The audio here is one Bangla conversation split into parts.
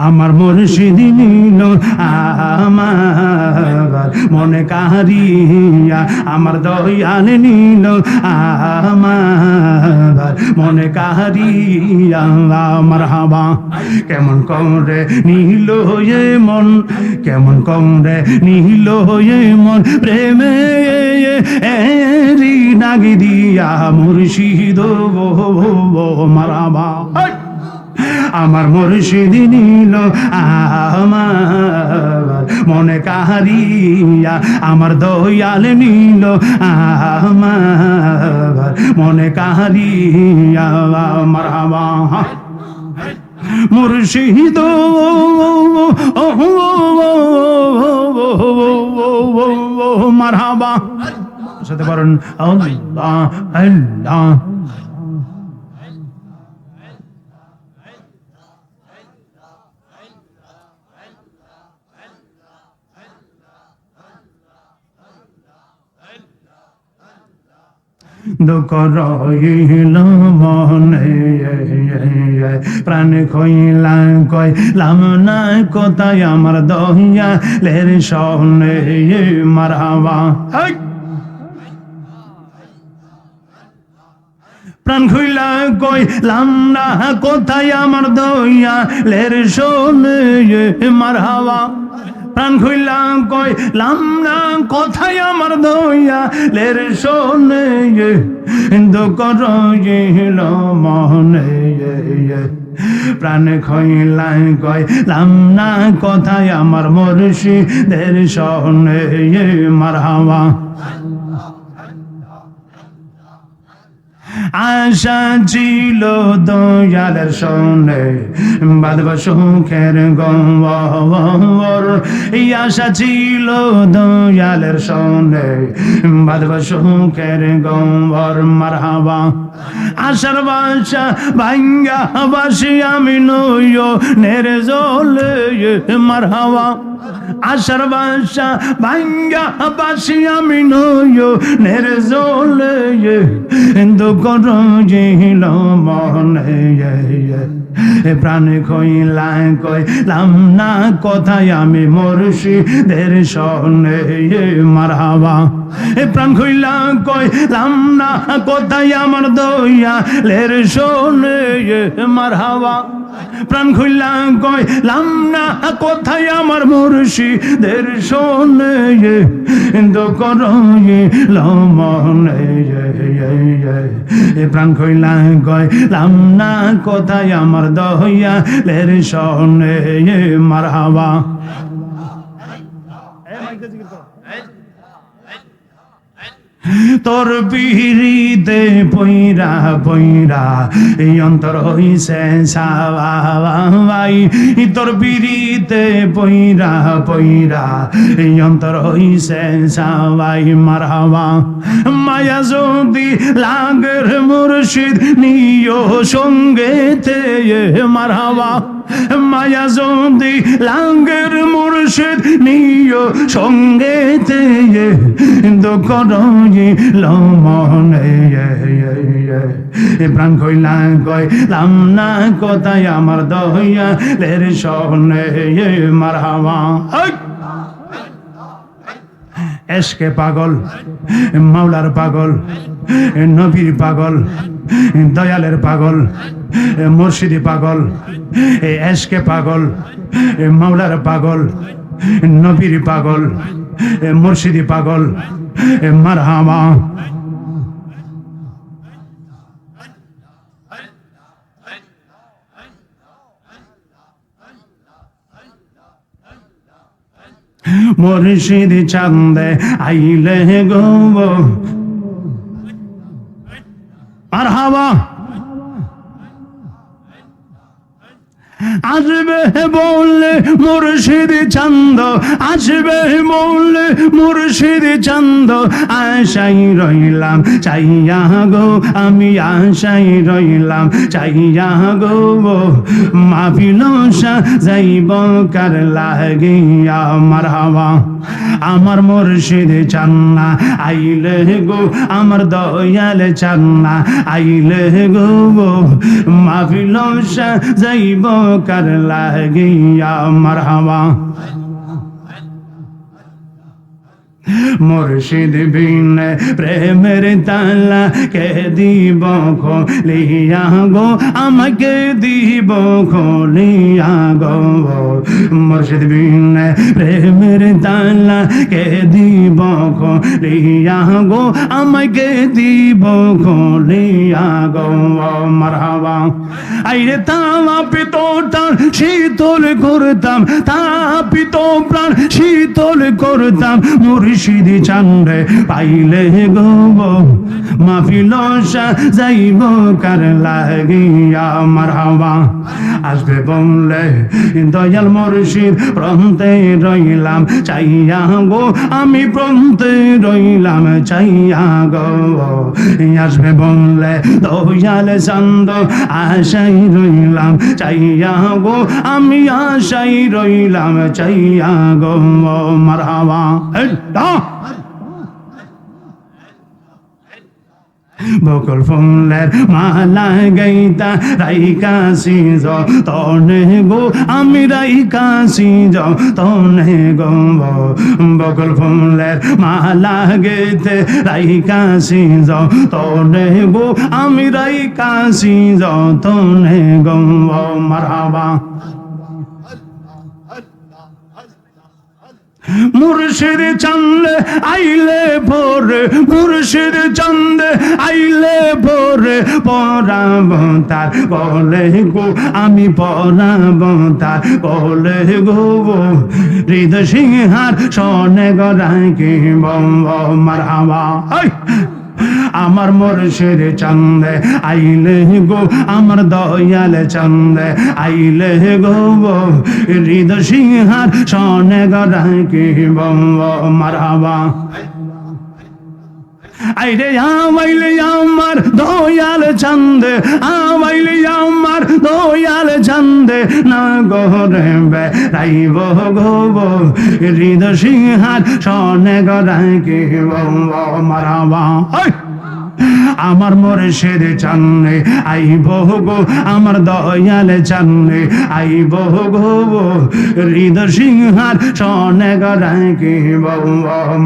আমার মুর্শিদ নিল আমার মনে কাহারিয়া, আমার দয়াল নিল আমার মনে কাহারিয়া। মারহাবা। কেমন করে নিল এ মন, কেমন করে নিল এ মন প্রেমে এরি নাগি দিয়া মুর্শিদ মারহাবা। আমার মুর্শিদ নিল আমার মনে কাহারিয়া, আমার দয়াল নিল আমার মনে কাহারিয়া। মারহাবা। মুর্শিদ মারহাবা। সাথে বলেন আল্লাহ আল্লাহ। দুঃখ রহিল মনে প্রাণ খইলা কইলাম না কোথায় আমার দয়ালের সনে। মারহাবা। প্রাণ খুইলা কইলাম না কোথায় আমার দয়ালের সনে। মারহাবা। প্রাণ খুইলা কইলাম না কোথায় আমার দয়ালের সনে। দুঃখ রহিল মনে প্রাণ খইলা কইলাম না কোথায় আমার মুর্শিদের সনে। মারহাবা। আশা ছিল দয়ালের সনে বাঁধব সুখের গহ্বর। এই আশা ছিল দয়ালের সনে বাঁধব সুখের গহ্বর। মারহাবা। আশার বাসা ভাঙ্গা বাসি আমি নয়নের জলে। মারহাবা। আশার বাসা ভাঙ্গা বাসি আমি নয়নের জলে। দুঃখ রহিল মনে প্রাণ খইলা কইলাম না কোথায় আমি মুর্শিদের সনে। মারহাবা। প্রাণ খইলা কইলাম না কোথায় আমার দয়ালের সনে। মারহাবা। প্রাণ খুইলা কইলাম না কোথায় আমার মুর্শিদের সনে। দুঃখ রহিল মনে প্রাণ খুইলা কইলাম না কোথায় আমার দয়ালের সনে। মারহাবা। তোর পিড়িতে পইরা পইরা এই অন্তর হইছে সাবাই। তোর পিড়িতে পইরা পইরা এই অন্তর হইছে সাবাই। মারহাবা। মায়া যদি লাগের মুর্শিদ নিও সঙ্গেতে। মারহাবা। মায়া যদি লাগের মুর্শিদ নিও সঙ্গেতে। দুঃখ রহিল মনে প্রাণ খইলা কইলাম না কোথায় আমার দয়ালের সনে। মারহাবা। এশকে পাগল, মাওলার পাগল, নবীর পাগল, দয়ালের পাগল, মুর্শিদি পাগল, এশকে পাগল, মাওলার পাগল, নবীর পাগল, মুর্শিদি পাগল। মারহাবা। মুর্শিদ চান্দে আইলে গো। মারহাবা। আসবে বললে মুর্শিদ চান্দ, আসবে বললে মুর্শিদ চান্দ। আশাই রইলাম চাইয়া গো, আমি আশাই রইলাম চাইয়া গো। মাহফিল যাইব কার লাগিয়া। মারহাবা। আমার মুর্শিদ চান্না আইলে গো আমার দয়াল চান্না আইলে গো মাহফিল যাইব কার লাগিয়া মারহাবা মুর্শিদ বিন প্রেমের তালা কে দিব খোলিয়া গো আমাকে দিব খোলিয়া গো মুর্শিদ বিন প্রেমের তালা কে দিব খোলিয়া গো আমাকে দিব খোলিয়া গো মারহাবা আইরে তাপিত প্রাণ শীতল করতাম তাপিত প্রাণ শীতল করতাম মুর্শিদ চান্দ্রে পাইলে গো মাহফিল যাইব কার লাগিয়া মারহাবা আসবে বললে দয়াল মুর্শিদ প্রান্তে রইলাম চাইয়া গো আমি প্রান্তে রইলাম চাইয়া গো আসবে বললে দয়াল চান্দ আশাই রইলাম চাইয়া গো আমি আশাই রইলাম চাইয়া গো মারহাবা বকুল ফুলের মালা গাইতা রাইকা সিজ তনে গো আমি রাইকা সিজ তনে গো বকুল ফুলের মালা গেতে রাইকা সিজ তনে গো আমি রাইকা সিজ তনে গো মারহাবা মুর্শিদ চান্দে আইলে ভোরে মুর্শিদ চান্দে আইলে ভোরে পরাব তার বলে গো আমি পরাব তার বলে গো হৃদয় সিংহার সনে গরাকি মারহাবা আমার মুর্শিদ চান্দে আইলে গো আমার দয়াল চান্দে আইলে গো হৃদয় সিংহার সনে গরাকি মারহাবা আইরে আইলে আমার দয়াল চান্দে আইলে আমার দয়াল চান্দে না গরে বেড়াইব গো হৃদয় সিংহার সনে গরাকি মারহাবা আমার মুর্শিদ চান্দে আইব গো আমার দয়াল চান্দে আইব গো হৃদয় সিংহার সনে গরাকি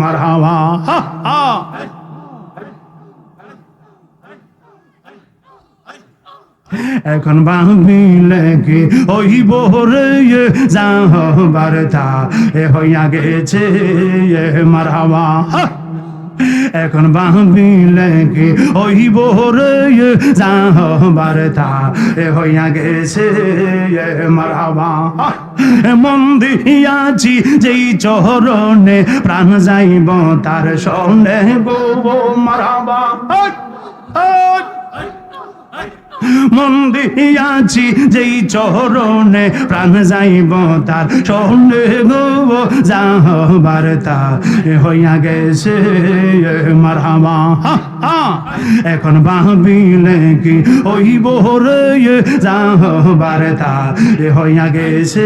মারহাবা এখন ভাবিলে কি ওই বোরে যাহবার তা হইয়া গেছে মারহাবা এখন ভাবিলে কি ওই বোরে যাহবার তা হইয়া গেছে মারহাবা মন দিয়াছি যেই চরণে প্রাণ যাইব তার সনে গো মারহাবা মন দিয়াছি যেই চরণে প্রাণ যাইব তার সনে গো যাহবার তা হইয়া গেছে মারহাবা এখন ভাবিলে কি ওই বোরে যাহবার তা হইয়া গেছে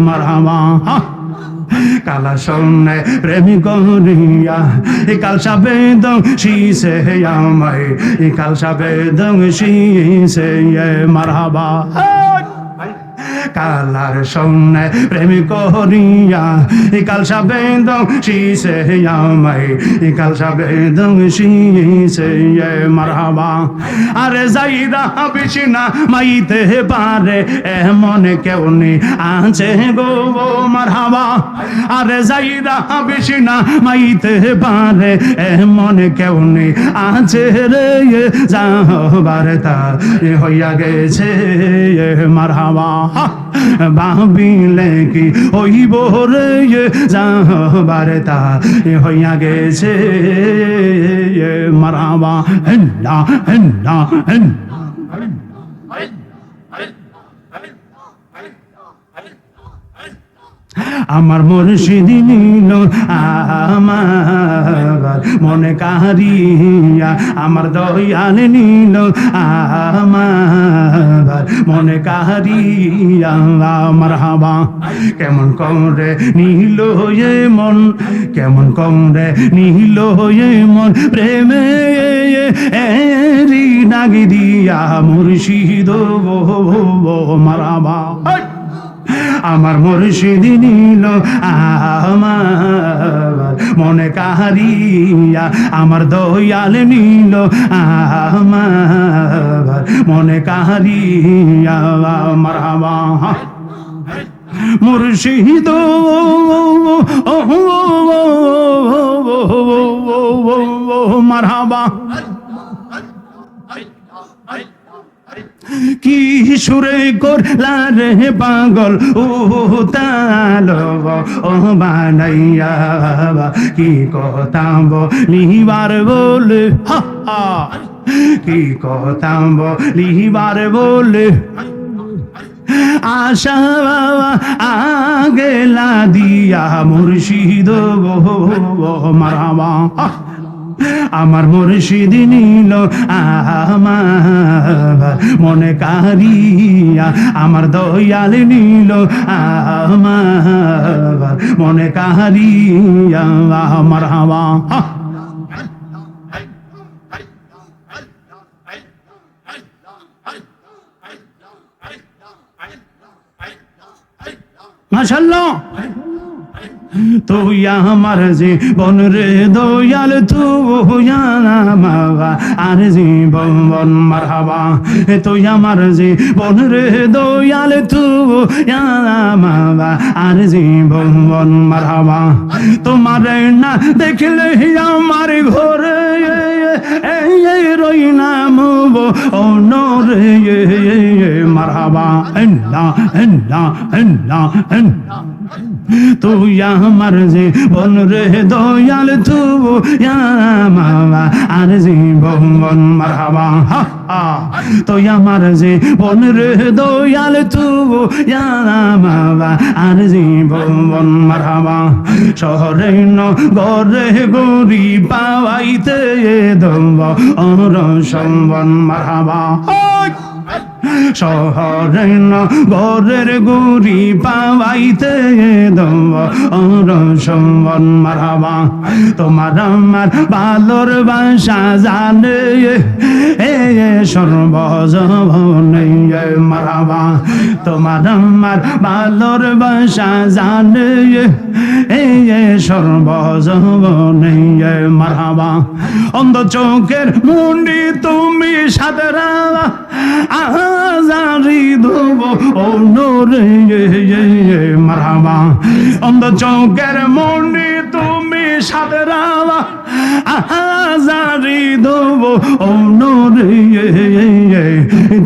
মারহাবা কালা সন্নে প্রেমী করিয়া কালসা বেদং শীষে আমায় কালসা বেদং শীষে মারহাবা কালার সন্নে প্রেমী করিয়া কালসা বেদং শীষে আমায় কালসা বেদং শীষে মারহাবা আরে যাইরা বেশি না মাইতে পারে এমন কেউ নেই আছে গো মারহাবা আরে যাইরা বেশি না মাইতে পারে এমন কেউ নেই আছে রে যাহবার তা হইয়া গেছে মারহাবা ভাবিলে কি হইব রে যাহবার তা হইয়া গেছে মারহাবা হেন্না হেন্না হেন্না আমার মুর্শিদ নিল আমার মনে কাহারিয়া, আমার দয়াল নিল আমার মনে কাহারিয়া। মারহাবা। কেমন করে নিল এ মন, কেমন করে নিল এ মন, প্রেমে এরি ডাকি দিয়া মুর্শিদ মারহাবা। আমার মুর্শিদ নিল আমার মনে কাহারিয়া, আমার দয়াল নিল আমার মনে কাহারিয়া। মারহাবা। মুর্শিদ মারহাবা। কি সুরে করলা রে পাগল উতাল ও বানাইয়া, কি কথা বলিবার বলে, কি কথা বলিবার বলে, আশা আগেলা দিয়া মুর্শিদ মারহাবা। আমার মুর্শিদ নিল আমার মনে কাহারিয়া, আমার দয়াল নিল আমার মনে কাহারিয়া। মারহাবা। মাশাআল্লাহ। তুই আমার জীবন রে দয়াল, তুই আমার আর জীবন। মারহাবা। তুই আমার জীবন রে দয়াল, তুই আমার আর জীবন। মারহাবা। তোমার না দেখলে আমার ঘরে রই নাম অনরে। মারহাবা। তুই আমার জীবন রে দয়াল, তুই আমার আর জীবন। মারহাবা। তুই আমার জীবন রে দয়াল, তুই আমার আর জীবন। মারহাবা। শহরে নগরে গরি পাওয়াইতে দেব অর সম্বন। মারহাবা। শহরে নগরের গুরি পাওয়াইতে দেব অর সম্বন। মারহাবা। তোমার আমার ভালোর বাসা জানে এ সর্বজনে। মারহাবা। তোমার আমার ভালোর বাসা জানে এ সর্বজনে। মারহাবা। অন্ধ চোখের মুন্ডি তুমি সাদরা আজারি দেব অনরে। মারহাবা। অন্ধ চোখের মুন্ডি তুমি সাদরা আজারি দেব অনরে।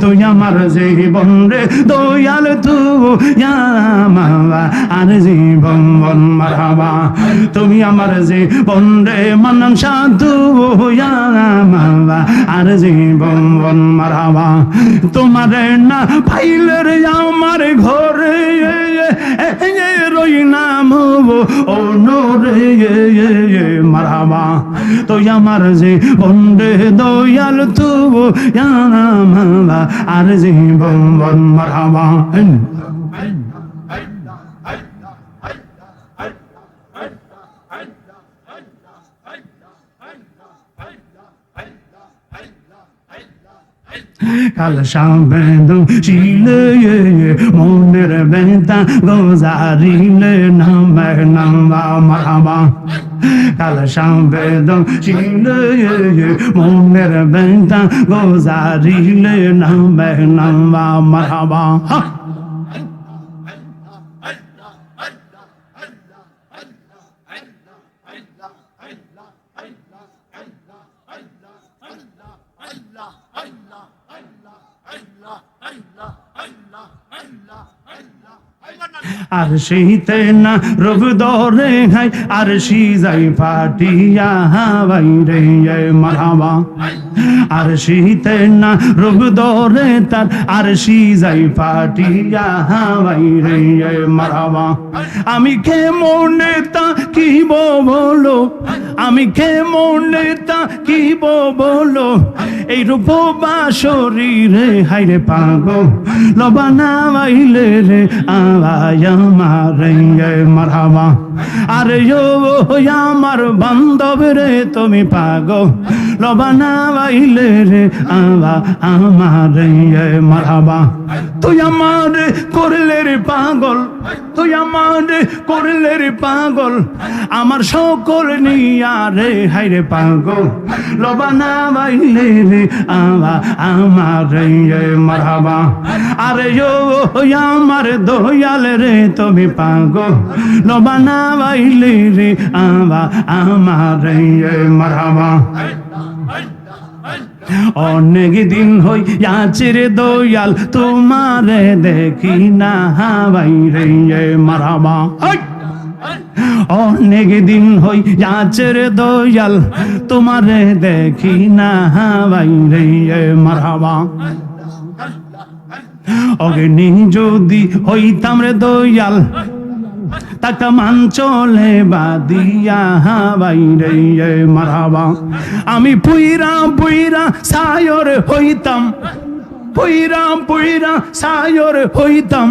তুই আমার জীবন রে দয়াল, তুই আমার আর জীবন। মারহাবা। তুমি আমার জীবন রে মানন সাধু আমার আর জীবন। মারহাবা। তোমার না পাইলে রে আমার ঘরে রই নাম অনরে। মারহাবা। তুই আমার জীবন রে দয়াল, তুই আমার আর জীবন। মারহাবা। কাল সাবেদু শিলে মনের বেতা গোজারিলে নামে নামা। মারহাবা। কাল সাবেদু শিলে মনের বেতা গোজারিলে নামে নামা। মারহাবা। আর শীতে না রব দরে হাই আর শি যাই ফাটিয়া বাইরে মারহাবা আর শীতে না রব দরে তার আর শি যাই ফাটিয়া বাইরে মারহাবা আমি কে মনে তা কি বলো আমি কে মনে তা কি বলো এই রূপ বা শরীরে হাইরে পাগল লবানা বাইলে রে আওয়াজ মারে মারহাবা আরে ও আমার বান্ধব রে তুমি পাগল লবানা বাইলে রে আমারে মারহাবা তুই আমার করলে রে পাগল তুই আমার করলে রে পাগল আমার সকল নিয়া রে হাইরে পাগল লবানা বাইলে রে আমারে মারহাবা আরে ও আমার দয়াল রে তুমি পাগল লবানা বাইলে রে আমারে মারহাবা অনেক দিন হইয়াছে রে দয়াল তোমারে দেখি না বাইরে মারহাবা অনেক দিন হইয়াছে রে দয়াল তোমারে দেখি না বাইরে মারহাবা অগ্নি যদি হইতাম রে দয়াল তাকা মান চলে বাদিয়া বাইরে মারহাবা আমি পুইরা পুইরা সায়র হইতাম পুইরা পুইরা সায়র হইতাম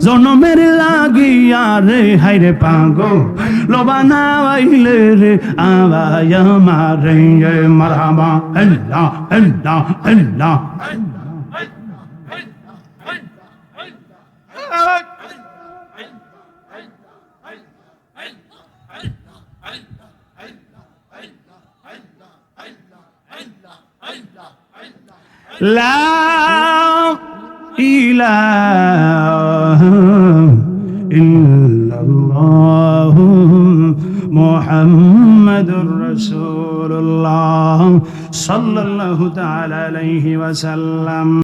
জনমের লাগিয়া রে হাইরে পাগল লবানা বাইলে রে আওয়াজ মারে মারহাবা আল্লাহ আল্লাহ আল্লাহ লা ইলাহা ইল্লাল্লাহ মুহাম্মাদুর রাসূলুল্লাহ সাল্লাল্লাহু তাআলা আলাইহি ওয়াসাল্লাম।